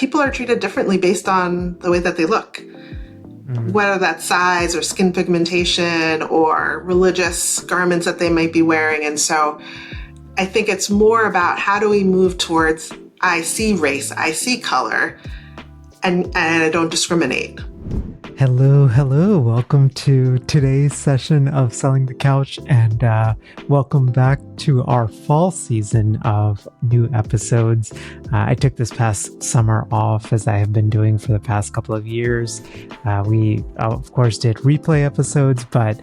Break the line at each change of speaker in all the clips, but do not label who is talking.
people are treated differently based on the way that they look, whether that's size or skin pigmentation or religious garments that they might be wearing. And so I think it's more about how do we move towards, I see race, I see color, and I don't discriminate.
Hello. Welcome to today's session of Selling the Couch, and welcome back to our fall season of new episodes. I took this past summer off, as I have been doing for the past couple of years. We, of course, did replay episodes, but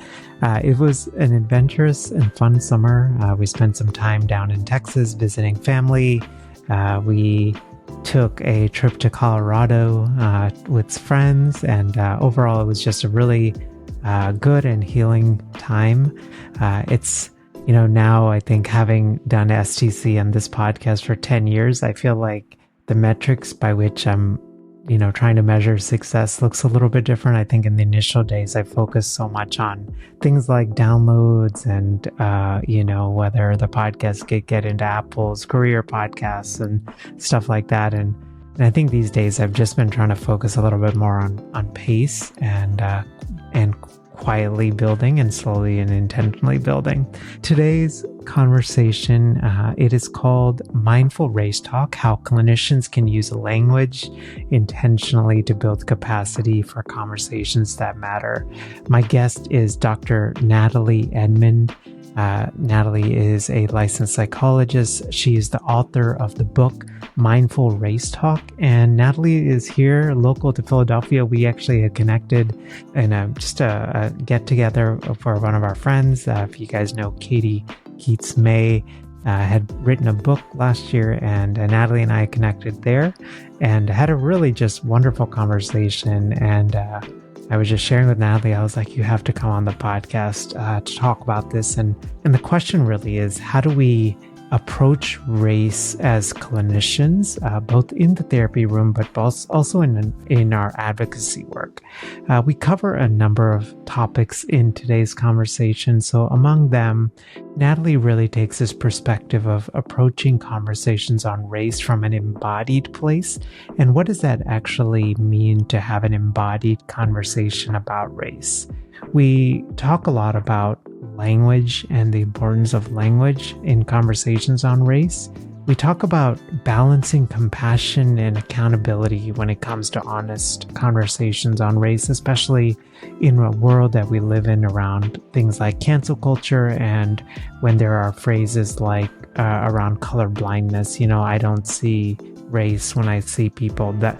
it was an adventurous and fun summer. We spent some time down in Texas visiting family. We took a trip to Colorado with friends, and overall it was just a really good and healing time. It's, now I think having done STC and this podcast for 10 years, I feel like the metrics by which I'm trying to measure success looks a little bit different. I think in the initial days, I focused so much on things like downloads and, whether the podcast could get into Apple's career podcasts and stuff like that. And I think these days I've just been trying to focus a little bit more on pace and quietly building and slowly and intentionally building. Today's conversation, it is called Mindful Race Talk, How Clinicians Can Use Language Intentionally to Build Capacity for Conversations That Matter. My guest is Dr. Nathalie Edmond. Nathalie is a licensed psychologist. She is the author of the book Mindful Race Talk, and Nathalie is here local to Philadelphia. We actually had connected in just a get together for one of our friends. If you guys know Katie Keats-May, had written a book last year, and Nathalie and I connected there and had a really just wonderful conversation. And I was just sharing with Nathalie, I was like, you have to come on the podcast to talk about this. And the question really is, how do we approach race as clinicians, both in the therapy room, but also in our advocacy work? We cover a number of topics in today's conversation. So among them, Nathalie really takes this perspective of approaching conversations on race from an embodied place. And what does that actually mean to have an embodied conversation about race? We talk a lot about language and the importance of language in conversations on race. We talk about balancing compassion and accountability when it comes to honest conversations on race, especially in a world that we live in around things like cancel culture, and when there are phrases like around colorblindness. I don't see race when I see people. That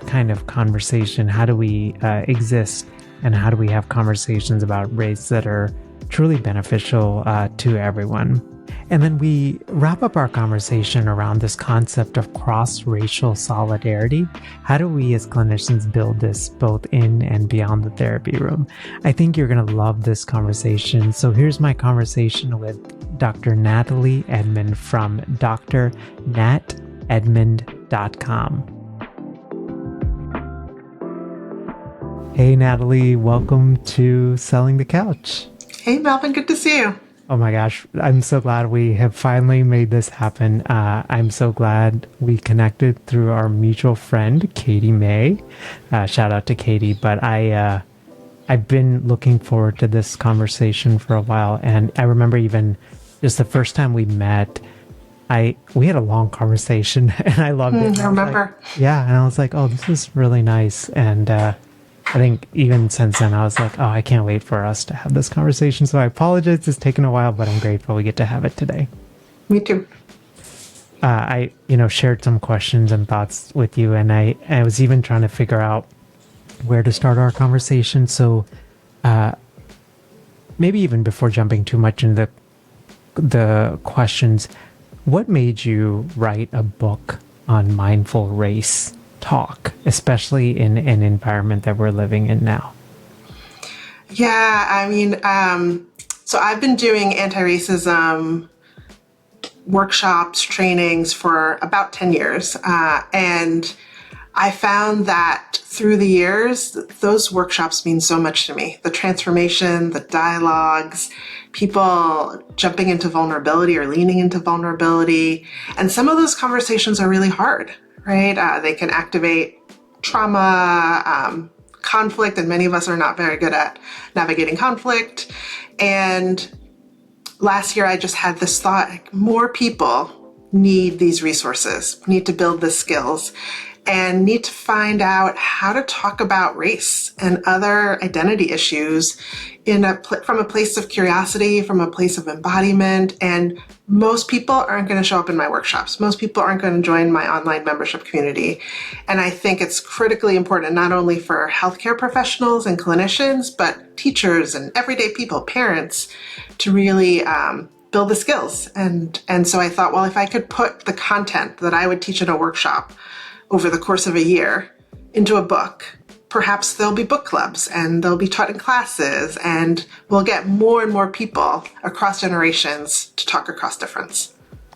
kind of conversation. How do we exist, and how do we have conversations about race that are truly beneficial to everyone? And then we wrap up our conversation around this concept of cross-racial solidarity. How do we as clinicians build this both in and beyond the therapy room? I think you're going to love this conversation. So here's my conversation with Dr. Nathalie Edmond from drnatedmond.com. Hey, Nathalie, welcome to Selling the Couch.
Hey, Melvin, good to see you.
Oh my gosh, I'm so glad we have finally made this happen. I'm so glad we connected through our mutual friend, Katie May. Shout out to Katie. But I've been looking forward to this conversation for a while. And I remember even just the first time we met, we had a long conversation and I loved it.
I remember.
And I was like, oh, this is really nice. And I think even since then, I was like, oh, I can't wait for us to have this conversation. So I apologize. It's taken a while, but I'm grateful we get to have it today.
Me too.
I shared some questions and thoughts with you, and I was even trying to figure out where to start our conversation. So maybe even before jumping too much into the questions, what made you write a book on mindful race talk, especially in an environment that we're living in now?
Yeah, I mean, so I've been doing anti-racism workshops, trainings for about 10 years. And I found that through the years, those workshops mean so much to me. The transformation, the dialogues, people jumping into vulnerability or leaning into vulnerability. And some of those conversations are really hard, right? They can activate trauma, conflict, and many of us are not very good at navigating conflict. And last year, I just had this thought, like, more people need these resources, need to build the skills, and need to find out how to talk about race and other identity issues from a place of curiosity, from a place of embodiment. And most people aren't going to show up in my workshops. Most people aren't going to join my online membership community. And I think it's critically important, not only for healthcare professionals and clinicians, but teachers and everyday people, parents, to really build the skills. And so I thought, well, if I could put the content that I would teach in a workshop over the course of a year into a book, perhaps there'll be book clubs and they'll be taught in classes, and we'll get more and more people across generations to talk across difference.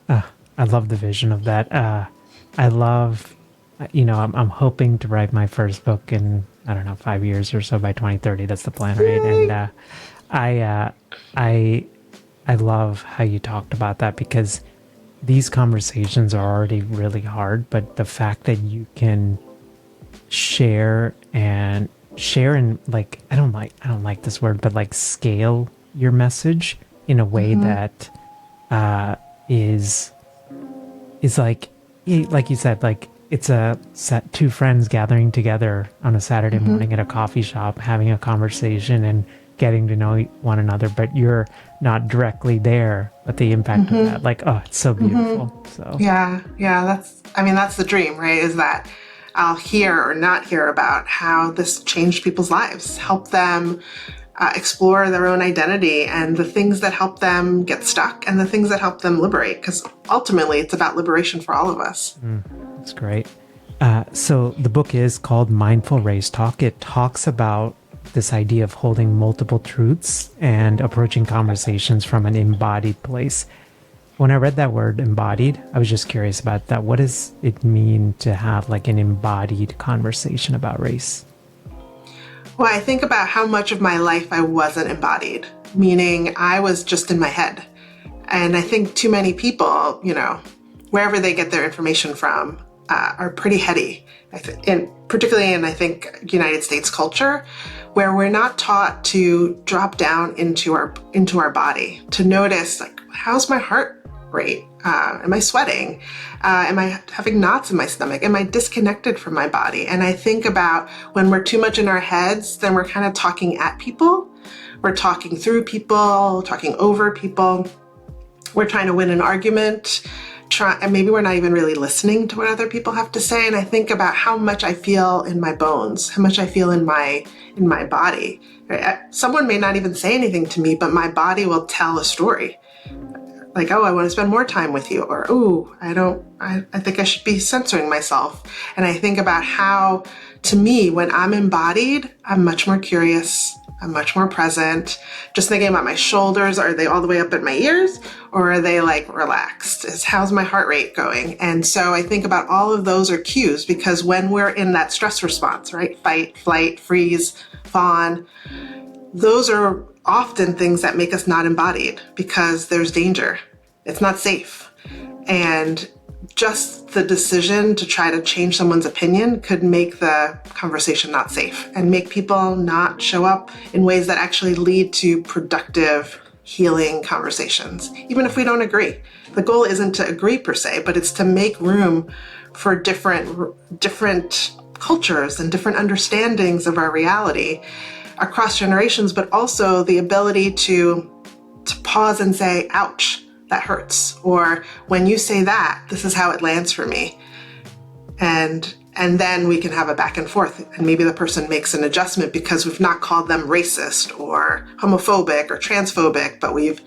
I love the vision of that. I love, I'm hoping to write my first book in, I don't know, 5 years or so, by 2030. That's the plan, right? And I love how you talked about that, because these conversations are already really hard, but the fact that you can share and like, I don't like this word, but like scale your message in a way that is like you said, like it's two friends gathering together on a Saturday morning at a coffee shop, having a conversation and getting to know one another, but you're not directly there, but the impact of that, like, oh, it's so beautiful. So
yeah, that's the dream, right? Is that I'll hear or not hear about how this changed people's lives, help them explore their own identity and the things that help them get stuck and the things that help them liberate, because ultimately it's about liberation for all of us.
That's great. So the book is called Mindful Race Talk. It talks about this idea of holding multiple truths and approaching conversations from an embodied place. When I read that word embodied, I was just curious about that. What does it mean to have like an embodied conversation about race?
Well, I think about how much of my life I wasn't embodied, meaning I was just in my head. And I think too many people, wherever they get their information from, are pretty heady, and particularly in, I think, United States culture, where we're not taught to drop down into our body, to notice, like, how's my heart rate? Am I sweating? Am I having knots in my stomach? Am I disconnected from my body? And I think about when we're too much in our heads, then we're kind of talking at people. We're talking through people, talking over people. We're trying to win an argument. And maybe we're not even really listening to what other people have to say. And I think about how much I feel in my bones, how much I feel in my body. Someone may not even say anything to me, but my body will tell a story. Like, oh, I want to spend more time with you, or, oh, I think I should be censoring myself. And I think about how, to me, when I'm embodied, I'm much more curious. I'm much more present. Just thinking about my shoulders, are they all the way up at my ears, or are they like relaxed? How's my heart rate going? And so I think about all of those are cues, because when we're in that stress response, right? Fight, flight, freeze, fawn, those are often things that make us not embodied because there's danger. It's not safe. And just the decision to try to change someone's opinion could make the conversation not safe and make people not show up in ways that actually lead to productive, healing conversations, even if we don't agree. The goal isn't to agree per se, but it's to make room for different cultures and different understandings of our reality across generations, but also the ability to pause and say, ouch, that hurts. Or when you say that, this is how it lands for me. And then we can have a back and forth, and maybe the person makes an adjustment because we've not called them racist or homophobic or transphobic, but we've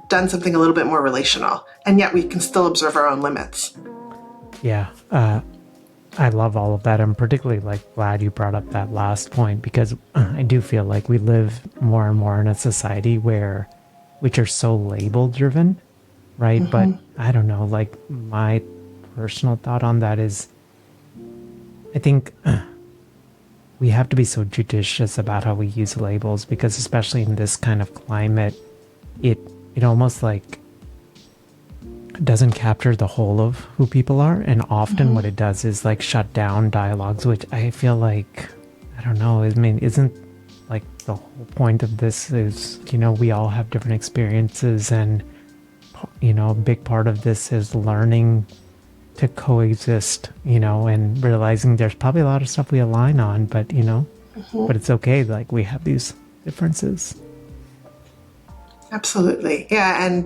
done something a little bit more relational, and yet we can still observe our own limits.
Yeah. I love all of that. I'm particularly glad you brought up that last point, because I do feel like we live more and more in a society which are so label driven, right? Mm-hmm. But I don't know, my personal thought on that is, I think we have to be so judicious about how we use labels, because especially in this kind of climate, it almost doesn't capture the whole of who people are, and often what it does is like shut down dialogues, which I feel like, I don't know, I mean, isn't like the whole point of this is, we all have different experiences, and a big part of this is learning to coexist, and realizing there's probably a lot of stuff we align on, but but it's okay, like we have these differences.
Absolutely. Yeah.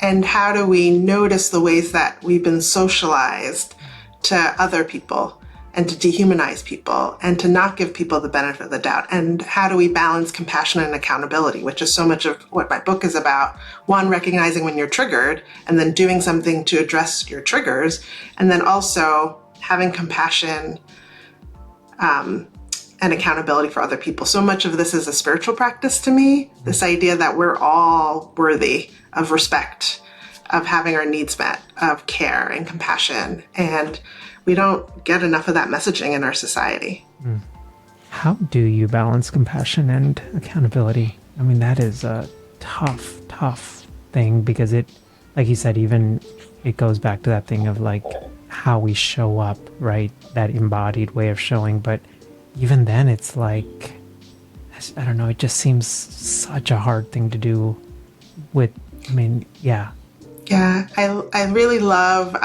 And how do we notice the ways that we've been socialized to other people and to dehumanize people and to not give people the benefit of the doubt? And how do we balance compassion and accountability, which is so much of what my book is about? One, recognizing when you're triggered and then doing something to address your triggers. And then also having compassion and accountability for other people. So much of this is a spiritual practice to me, this idea that we're all worthy of respect, of having our needs met, of care and compassion. And we don't get enough of that messaging in our society.
How do you balance compassion and accountability? I mean, that is a tough thing, because it, like you said, even it goes back to that thing of like how we show up, right? That embodied way of showing. But even then, it's like, I don't know, it just seems such a hard thing to do with, yeah.
Yeah, I really love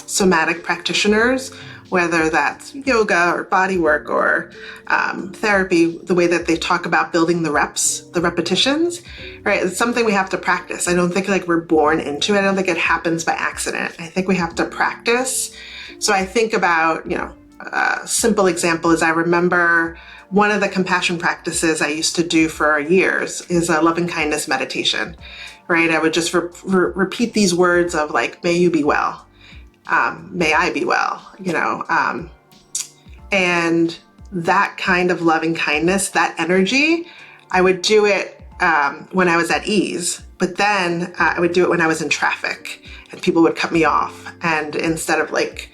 somatic practitioners, whether that's yoga or body work or therapy, the way that they talk about building the reps, the repetitions, right? It's something we have to practice. I don't think like we're born into it. I don't think it happens by accident. I think we have to practice. So I think about, a simple example is I remember one of the compassion practices I used to do for years is a loving kindness meditation, right? I would just repeat these words of like, may you be well, may I be well, and that kind of loving kindness, that energy, I would do it when I was at ease, but then I would do it when I was in traffic and people would cut me off. And instead of like,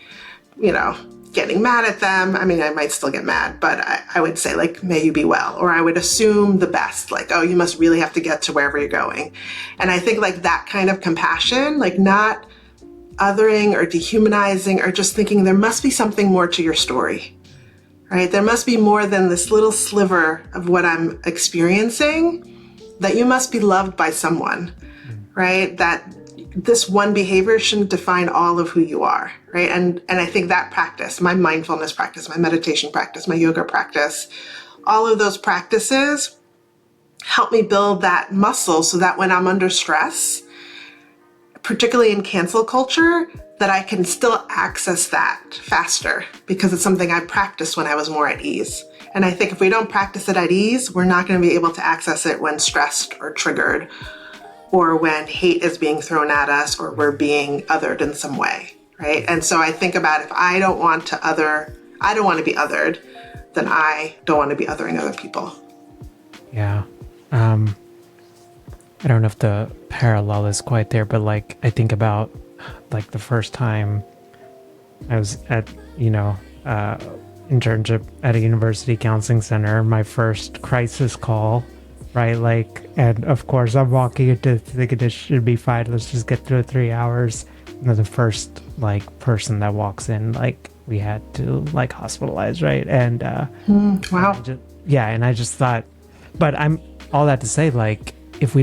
getting mad at them. I might still get mad, but I would say like, may you be well. Or I would assume the best, like, oh, you must really have to get to wherever you're going. And I think like that kind of compassion, like not othering or dehumanizing or just thinking there must be something more to your story, right? There must be more than this little sliver of what I'm experiencing, that you must be loved by someone, right? That this one behavior shouldn't define all of who you are, right? And I think that practice, my mindfulness practice, my meditation practice, my yoga practice, all of those practices help me build that muscle so that when I'm under stress, particularly in cancel culture, that I can still access that faster because it's something I practiced when I was more at ease. And I think if we don't practice it at ease, we're not going to be able to access it when stressed or triggered, or when hate is being thrown at us, or we're being othered in some way, right? And so I think about if I don't want to be othered, then I don't want to be othering other people.
Yeah. I don't know if the parallel is quite there, but like I think about like the first time I was at, internship at a university counseling center, my first crisis call, right? Like, and of course I'm walking into thinking this should be fine. Let's just get through 3 hours. And then the first like person that walks in, like we had to like hospitalize, right? And
wow.
And I just thought, but I'm all that to say, like, if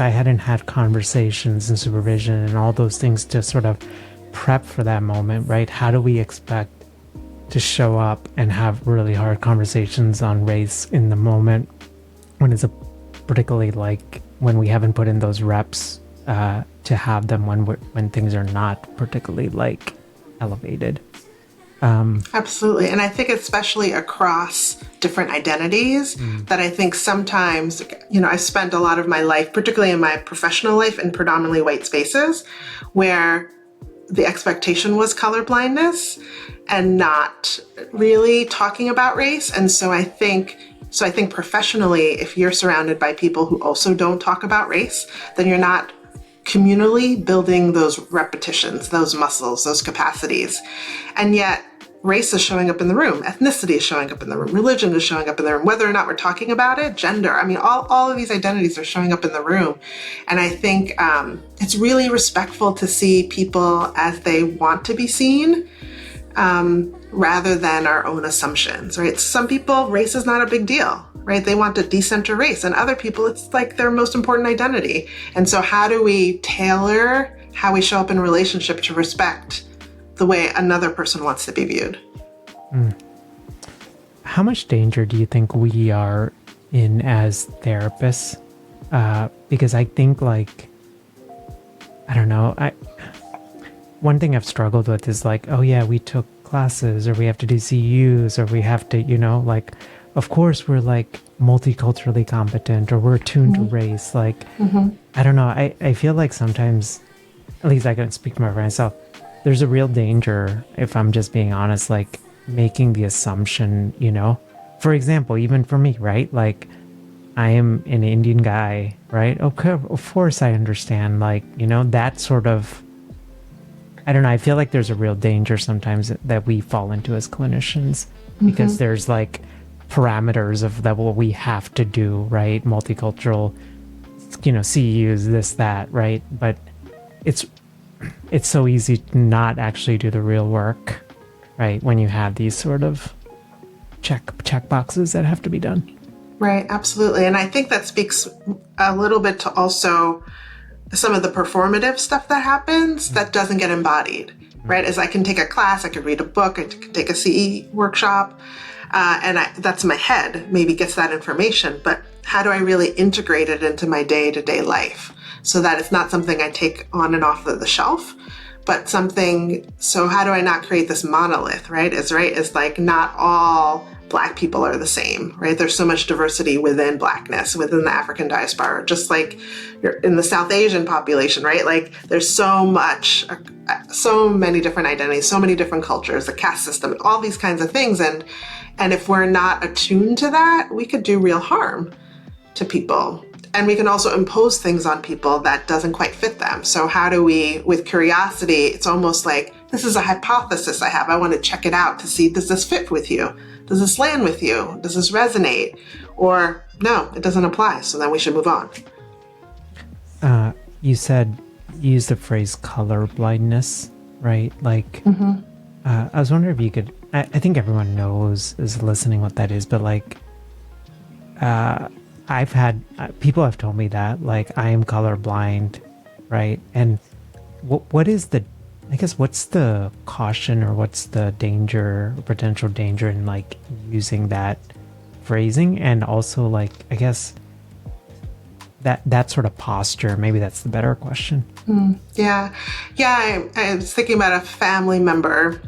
I hadn't had conversations and supervision and all those things to sort of prep for that moment, right? How do we expect to show up and have really hard conversations on race in the moment when it's particularly like when we haven't put in those reps to have them when things are not particularly like elevated.
Absolutely. And I think especially across different identities that I think sometimes, I spent a lot of my life, particularly in my professional life, in predominantly white spaces where the expectation was colorblindness and not really talking about race. And so I think professionally, if you're surrounded by people who also don't talk about race, then you're not communally building those repetitions, those muscles, those capacities. And yet race is showing up in the room, ethnicity is showing up in the room, religion is showing up in the room, whether or not we're talking about it, gender. I mean, all of these identities are showing up in the room. And I think it's really respectful to see people as they want to be seen, rather than our own assumptions, right? Some people, race is not a big deal, right? They want to decenter race, and other people, it's like their most important identity. And so how do we tailor how we show up in relationship to respect the way another person wants to be viewed?
How much danger do you think we are in as therapists? Because I think, like, I don't know, one thing I've struggled with is like, oh yeah, we took classes, or we have to do CUs, or we have to, like, of course we're like multiculturally competent, or we're attuned to race. Like, I don't know, I feel like sometimes, at least I can speak for myself, there's a real danger, if I'm just being honest, like making the assumption, for example, even for me, right? Like, I am an Indian guy, right? Okay, of course I understand, like, that sort of, I don't know, I feel like there's a real danger sometimes that we fall into as clinicians, because there's like parameters of that, what we have to do, right? Multicultural, CUs, this, that, right? But it's so easy to not actually do the real work, right? When you have these sort of check boxes that have to be done.
Right, absolutely. And I think that speaks a little bit to also some of the performative stuff that happens that doesn't get embodied, right? As I can take a class, I could read a book, I can take a CE workshop, and that's my head, maybe gets that information, but how do I really integrate it into my day-to-day life so that it's not something I take on and off of the shelf, but something, so how do I not create this monolith, right? Is like not all Black people are the same, right? There's so much diversity within Blackness, within the African diaspora, just like you're in the South Asian population, right? Like there's so many different identities, so many different cultures, the caste system, all these kinds of things. And if we're not attuned to that, we could do real harm to people. And we can also impose things on people that doesn't quite fit them. So how do we, with curiosity, it's almost like, this is a hypothesis I have. I want to check it out to see, does this fit with you? Does this land with you? Does this resonate? Or no, it doesn't apply. So then we should move on.
You used the phrase colorblindness, right? Like, I was wondering if you could, I think everyone is listening what that is, but like, I've had, people have told me that, like, I am colorblind, right? And what is what's the caution, or what's the danger, potential danger in like using that phrasing? And also, like, I guess that sort of posture, maybe that's the better question.
Yeah. I was thinking about a family member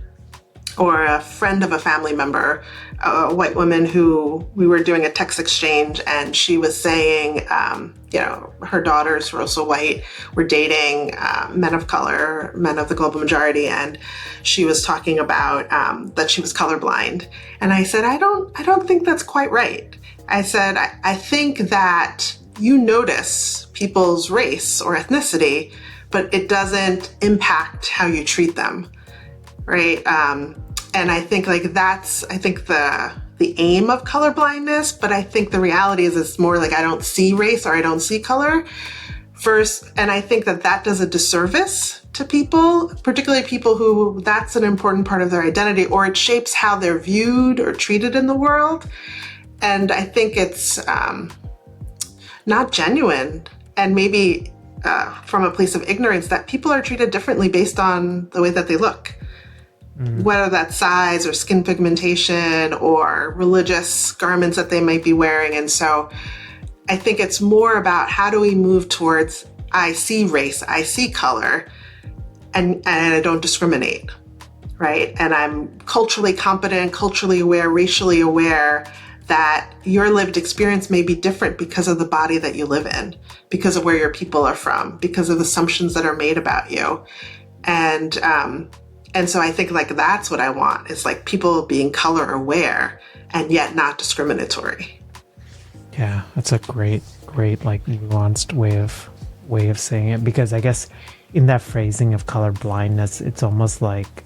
or a friend of a family member, a white woman who we were doing a text exchange, and she was saying, her daughters were also white, were dating men of color, men of the global majority, and she was talking about that she was colorblind. And I said, I don't think that's quite right. I said, I think that you notice people's race or ethnicity, but it doesn't impact how you treat them, right? And I think like that's, the aim of colorblindness, but I think the reality is it's more like I don't see race or I don't see color first. And I think that does a disservice to people, particularly people who that's an important part of their identity, or it shapes how they're viewed or treated in the world. And I think it's not genuine, and maybe from a place of ignorance, that people are treated differently based on the way that they look. Whether that's size or skin pigmentation or religious garments that they might be wearing. And so I think it's more about how do we move towards, I see race, I see color, and I don't discriminate, right? And I'm culturally competent, culturally aware, racially aware that your lived experience may be different because of the body that you live in, because of where your people are from, because of assumptions that are made about you. And so I think like that's what I want, is like people being color aware and yet not discriminatory.
Yeah, that's a great like nuanced way of saying it, because I guess in that phrasing of color blindness, it's almost like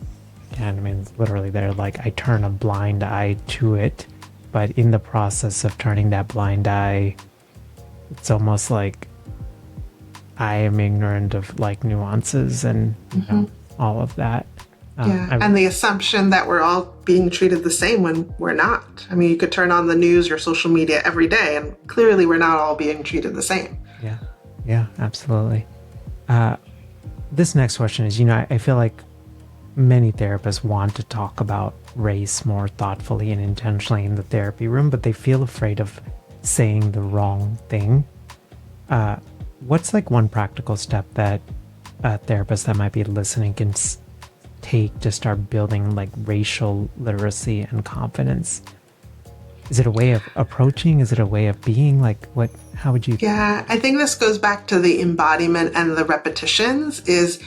Yeah, I mean, it's literally there, like I turn a blind eye to it, but in the process of turning that blind eye, it's almost like I am ignorant of like nuances and all of that.
Yeah, and the assumption that we're all being treated the same when we're not. I mean, you could turn on the news or social media every day, and clearly we're not all being treated the same.
Yeah, absolutely. This next question is, I feel like many therapists want to talk about race more thoughtfully and intentionally in the therapy room, but they feel afraid of saying the wrong thing. What's like one practical step that a therapist that might be listening can take to start building like racial literacy and confidence? Is it a way of approaching? Is it a way of being? Like how would you?
Yeah, I think this goes back to the embodiment and the repetitions is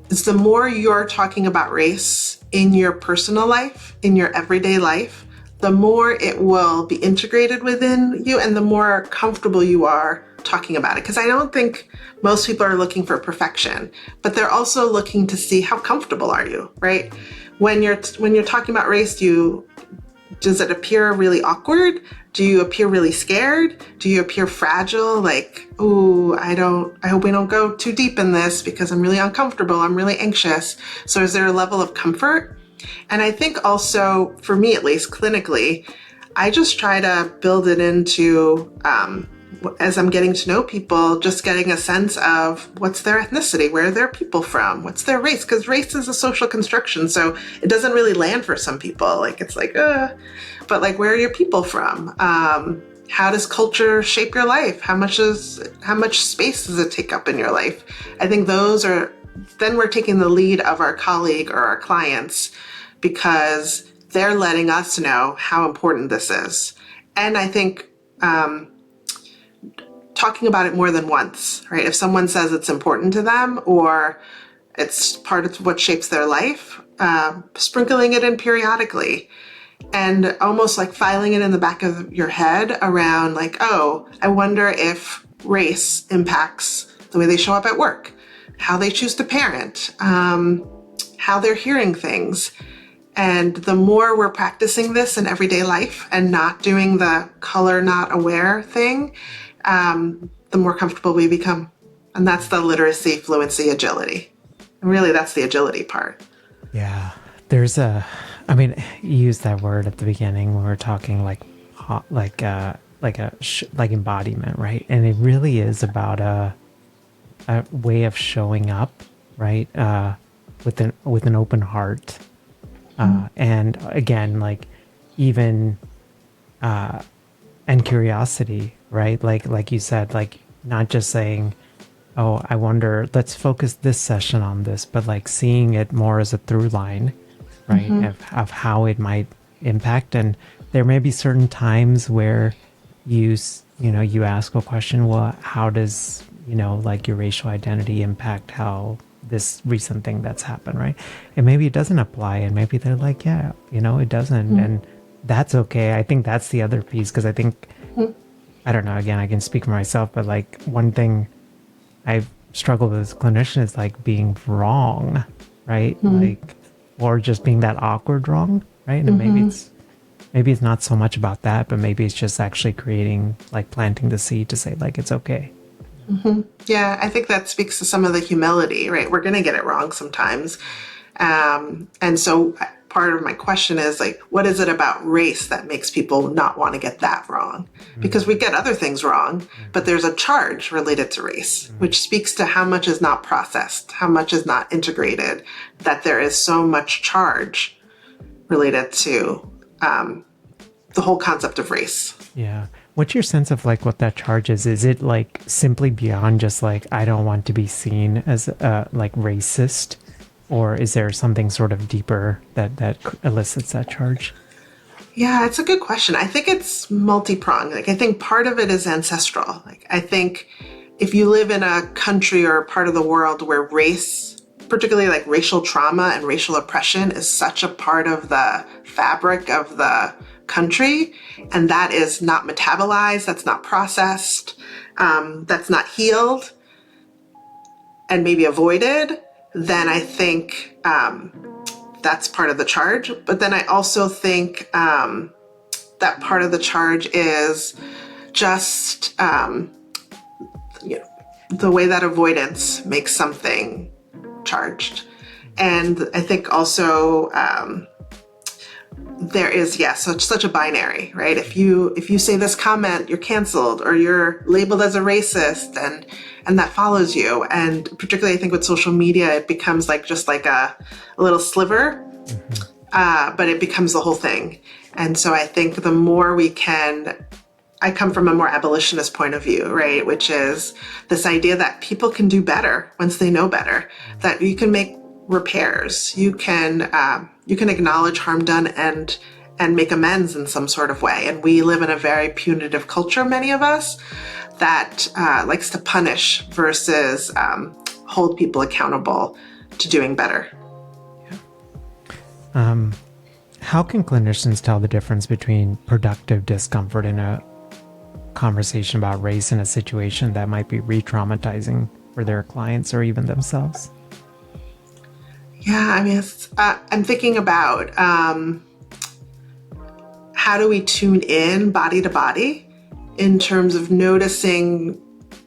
the more you're talking about race in your personal life, in your everyday life, the more it will be integrated within you and the more comfortable you are talking about it. Because I don't think most people are looking for perfection, but they're also looking to see how comfortable are you, right? When you're talking about race, does it appear really awkward? Do you appear really scared? Do you appear fragile? Like, oh, I hope we don't go too deep in this because I'm really uncomfortable. I'm really anxious. So is there a level of comfort? And I think also, for me at least, clinically, I just try to build it into, as I'm getting to know people, just getting a sense of what's their ethnicity, where are their people from, what's their race, because race is a social construction, so it doesn't really land for some people. Like, it's like, but like, where are your people from? How does culture shape your life? How much space does it take up in your life? I think then we're taking the lead of our colleague or our clients because they're letting us know how important this is. And I think, talking about it more than once, right? If someone says it's important to them or it's part of what shapes their life, sprinkling it in periodically and almost like filing it in the back of your head around like, oh, I wonder if race impacts the way they show up at work, how they choose to parent, how they're hearing things. And the more we're practicing this in everyday life and not doing the color not aware thing, the more comfortable we become. And that's the literacy, fluency, agility. And really, that's the agility part.
Yeah. You used that word at the beginning when we were talking like embodiment, right? And it really is about a way of showing up, right? With an open heart. And again, like even, and curiosity, right? Like you said, like not just saying, oh, I wonder, let's focus this session on this, but like seeing it more as a through line, right? Of how it might impact. And there may be certain times where you ask a question, well, how does, like your racial identity impact how this recent thing that's happened, right? And maybe it doesn't apply, and maybe they're like, yeah, it doesn't, and that's okay. I think that's the other piece, because I think, I don't know, again, I can speak for myself, but like one thing I've struggled with as a clinician is like being wrong, right? Like, or just being that awkward wrong, right? And maybe it's not so much about that, but maybe it's just actually planting the seed to say like, it's okay.
Yeah, I think that speaks to some of the humility, right? We're going to get it wrong sometimes. And so part of my question is like, what is it about race that makes people not want to get that wrong? Because we get other things wrong, but there's a charge related to race, which speaks to how much is not processed, how much is not integrated, that there is so much charge related to the whole concept of race.
Yeah. What's your sense of like what that charge is? Is it like simply beyond just like, I don't want to be seen as like racist? Or is there something sort of deeper that elicits that charge?
Yeah, it's a good question. I think it's multi-pronged. Like, I think part of it is ancestral. Like, I think if you live in a country or a part of the world where race, particularly like racial trauma and racial oppression, is such a part of the fabric of the country, and that is not metabolized, that's not processed, that's not healed and maybe avoided, then I think that's part of the charge. But then I also think that part of the charge is just the way that avoidance makes something charged. And I think also there is, such a binary, right? If you say this comment, you're canceled or you're labeled as a racist, and that follows you. And particularly I think with social media, it becomes just like a little sliver, but it becomes the whole thing. And so I think the more we can, I come from a more abolitionist point of view, right? Which is this idea that people can do better once they know better, that you can make repairs, you can acknowledge harm done and make amends in some sort of way. And we live in a very punitive culture, many of us, that likes to punish versus hold people accountable to doing better.
How can clinicians tell the difference between productive discomfort in a conversation about race in a situation that might be re-traumatizing for their clients or even themselves?
Yeah, I mean, I'm thinking about how do we tune in body to body in terms of noticing.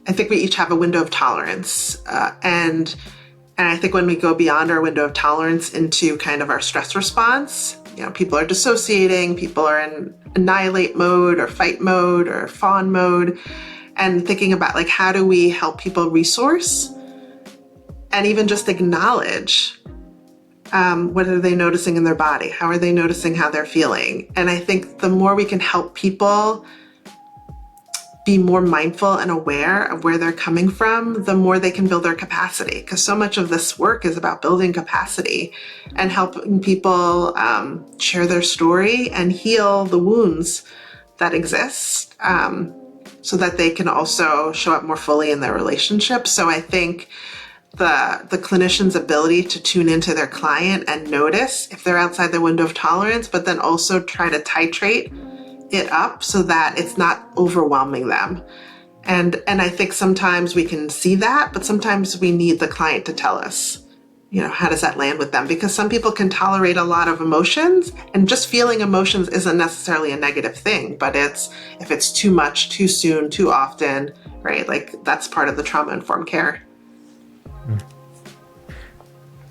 I think we each have a window of tolerance, and I think when we go beyond our window of tolerance into kind of our stress response, people are dissociating, people are in annihilate mode or fight mode or fawn mode, and thinking about how do we help people resource and even just acknowledge what are they noticing in their body? How are they noticing how they're feeling? And I think the more we can help people be more mindful and aware of where they're coming from, the more they can build their capacity. Because so much of this work is about building capacity and helping people share their story and heal the wounds that exist, so that they can also show up more fully in their relationships. So I think the clinician's ability to tune into their client and notice if they're outside their window of tolerance, but then also try to titrate it up so that it's not overwhelming them. And I think sometimes we can see that, but sometimes we need the client to tell us, how does that land with them? Because some people can tolerate a lot of emotions, and just feeling emotions isn't necessarily a negative thing, but if it's too much, too soon, too often, right? That's part of the trauma-informed care.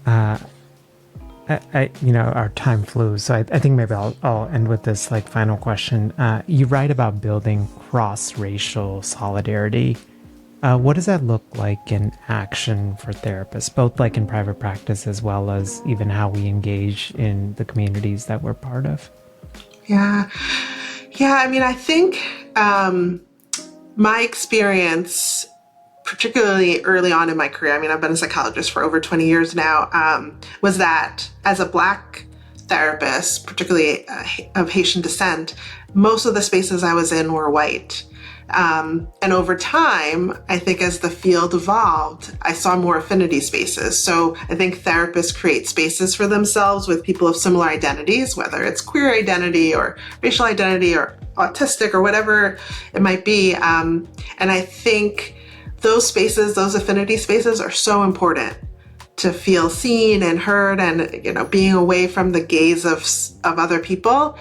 Our time flew, so I think maybe I'll end with this final question. You write about building cross-racial solidarity. What does that look like in action for therapists, both in private practice as well as even how we engage in the communities that we're part of?
Yeah. I mean, I think my experience, particularly early on in my career, I mean, I've been a psychologist for over 20 years now, was that as a Black therapist, particularly of Haitian descent, most of the spaces I was in were white. And over time, I think as the field evolved, I saw more affinity spaces. So I think therapists create spaces for themselves with people of similar identities, whether it's queer identity or racial identity or autistic or whatever it might be. And I think those spaces, those affinity spaces, are so important to feel seen and heard and, being away from the gaze of other people.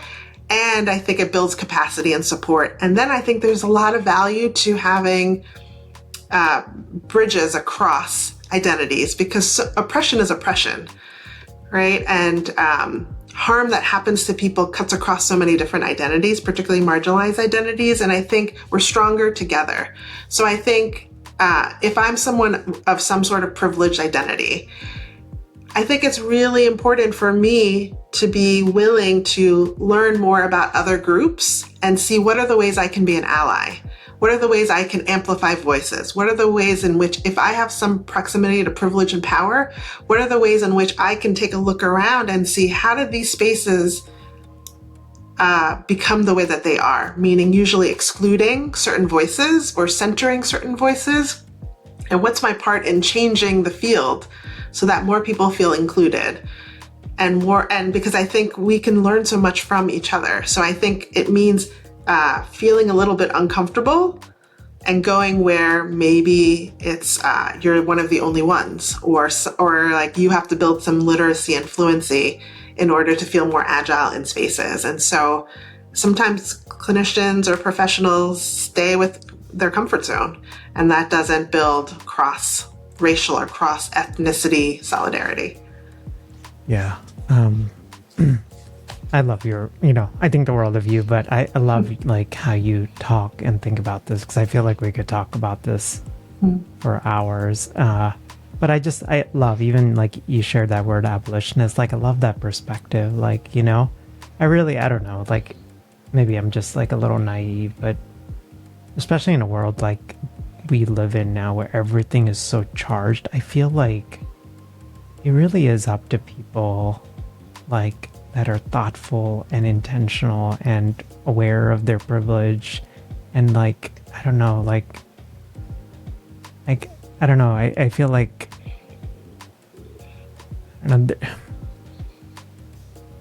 And I think it builds capacity and support. And then I think there's a lot of value to having bridges across identities, because oppression is oppression, right? And harm that happens to people cuts across so many different identities, particularly marginalized identities. And I think we're stronger together. So I think if I'm someone of some sort of privileged identity, I think it's really important for me to be willing to learn more about other groups and see what are the ways I can be an ally. What are the ways I can amplify voices? What are the ways in which, if I have some proximity to privilege and power, what are the ways in which I can take a look around and see how did these spaces become the way that they are, meaning usually excluding certain voices or centering certain voices? And what's my part in changing the field so that more people feel included and because I think we can learn so much from each other. So I think it means feeling a little bit uncomfortable and going where maybe it's you're one of the only ones, or like you have to build some literacy and fluency in order to feel more agile in spaces. And so sometimes clinicians or professionals stay with their comfort zone, and that doesn't build cross-racial or cross-ethnicity solidarity.
Yeah. I love I think the world of you, but I love like how you talk and think about this, because I feel like we could talk about this for hours. But I love, even like you shared that word abolitionist, like I love that perspective. Like, I don't know, like maybe I'm just like a little naive, but especially in a world like we live in now where everything is so charged, I feel like it really is up to people like that are thoughtful and intentional and aware of their privilege, and like I don't know, I feel like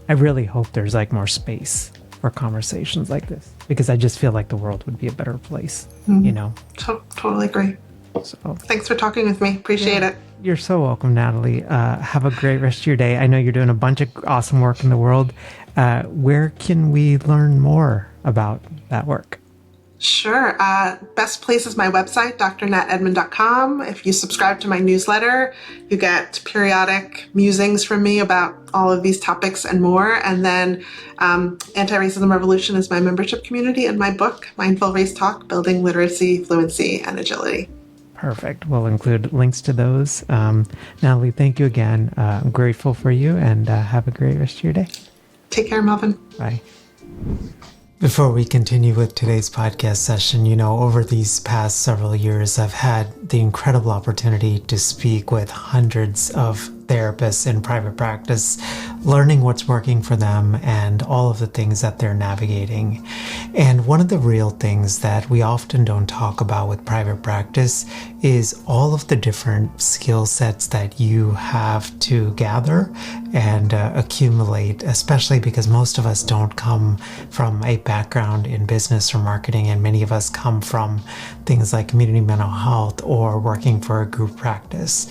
I really hope there's like more space for conversations like this, because I just feel like the world would be a better place.
Totally agree.
So
thanks for talking with me. Appreciate it.
You're so welcome, Natalie. Have a great rest of your day. I know you're doing a bunch of awesome work in the world. Where can we learn more about that work?
Sure. Best place is my website, drnatedmond.com. If you subscribe to my newsletter, you get periodic musings from me about all of these topics and more. And then Anti-Racism Revolution is my membership community, and my book, Mindful Race Talk, Building Literacy, Fluency, and Agility.
Perfect. We'll include links to those. Natalie, thank you again. I'm grateful for you, and have a great rest of your day.
Take care, Melvin.
Bye. Before we continue with today's podcast session, over these past several years, I've had the incredible opportunity to speak with hundreds of therapists in private practice, learning what's working for them and all of the things that they're navigating. And one of the real things that we often don't talk about with private practice is all of the different skill sets that you have to gather and accumulate, especially because most of us don't come from a background in business or marketing, and many of us come from things like community mental health or working for a group practice.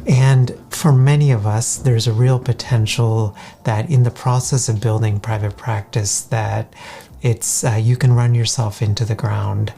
And for many of us, there's a real potential that in the process of building private practice, that it's you can run yourself into the ground.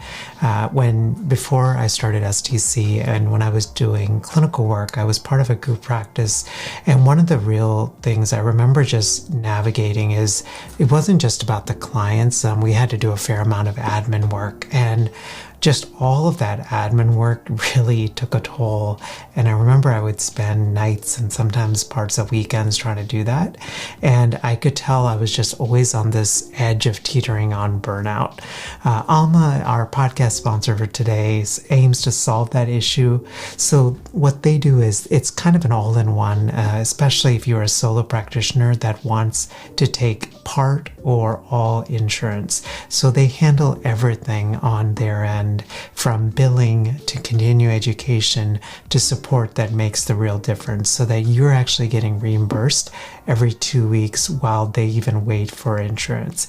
Before I started STC and when I was doing clinical work, I was part of a group practice. And one of the real things I remember just navigating is it wasn't just about the clients. We had to do a fair amount of admin work, and just all of that admin work really took a toll. And I remember I would spend nights and sometimes parts of weekends trying to do that. And I could tell I was just always on this edge of teetering on burnout. Alma, our podcast sponsor for today, aims to solve that issue. So what they do is it's kind of an all-in-one, especially if you're a solo practitioner that wants to take part or all insurance. So they handle everything on their end, from billing to continuing education to support that makes the real difference, so that you're actually getting reimbursed every 2 weeks while they even wait for insurance,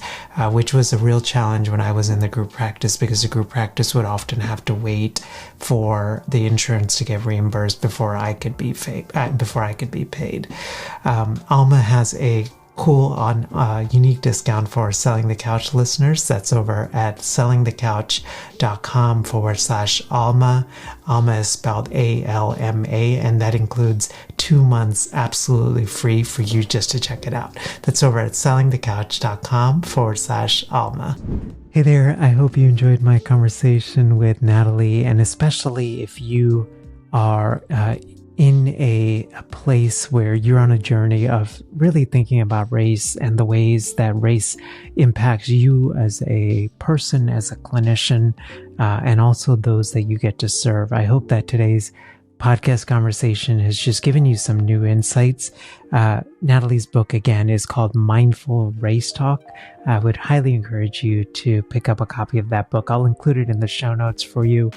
which was a real challenge when I was in the group practice, because the group practice would often have to wait for the insurance to get reimbursed before I could be paid. Alma has a cool unique discount for Selling the Couch listeners. That's over at sellingthecouch.com/Alma. Alma is spelled ALMA, and that includes 2 months absolutely free for you just to check it out. That's over at sellingthecouch.com/Alma. Hey there, I hope you enjoyed my conversation with Natalie, and especially if you are in a place where you're on a journey of really thinking about race and the ways that race impacts you as a person, as a clinician, and also those that you get to serve. I hope that today's podcast conversation has just given you some new insights. Natalie's book, again, is called Mindful Race Talk. I would highly encourage you to pick up a copy of that book. I'll include it in the show notes for you.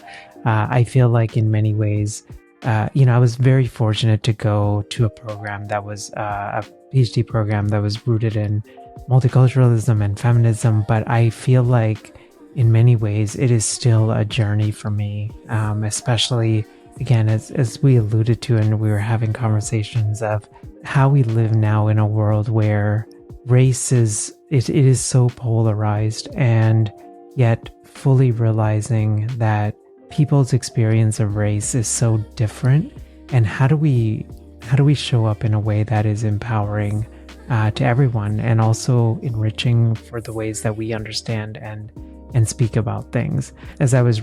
I feel like in many ways, I was very fortunate to go to a program that was a PhD program that was rooted in multiculturalism and feminism, but I feel like in many ways, it is still a journey for me, especially, again, as we alluded to, and we were having conversations of how we live now in a world where race it is so polarized, and yet fully realizing that people's experience of race is so different. And how do we show up in a way that is empowering to everyone, and also enriching for the ways that we understand and speak about things. As I was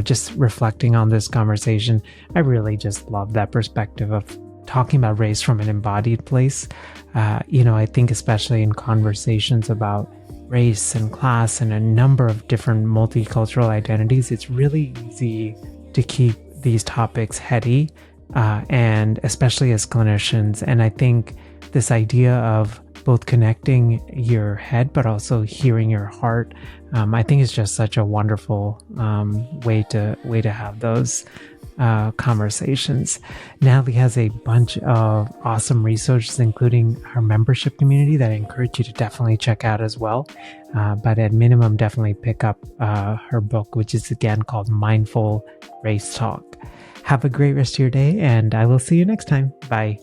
just reflecting on this conversation, I really just love that perspective of talking about race from an embodied place. I think especially in conversations about race and class and a number of different multicultural identities, it's really easy to keep these topics heady, and especially as clinicians. And I think this idea of both connecting your head but also hearing your heart, I think is just such a wonderful way to have those conversations. Nathalie has a bunch of awesome resources, including her membership community, that I encourage you to definitely check out as well. But at minimum, definitely pick up her book, which is again called Mindful Race Talk. Have a great rest of your day, and I will see you next time. Bye.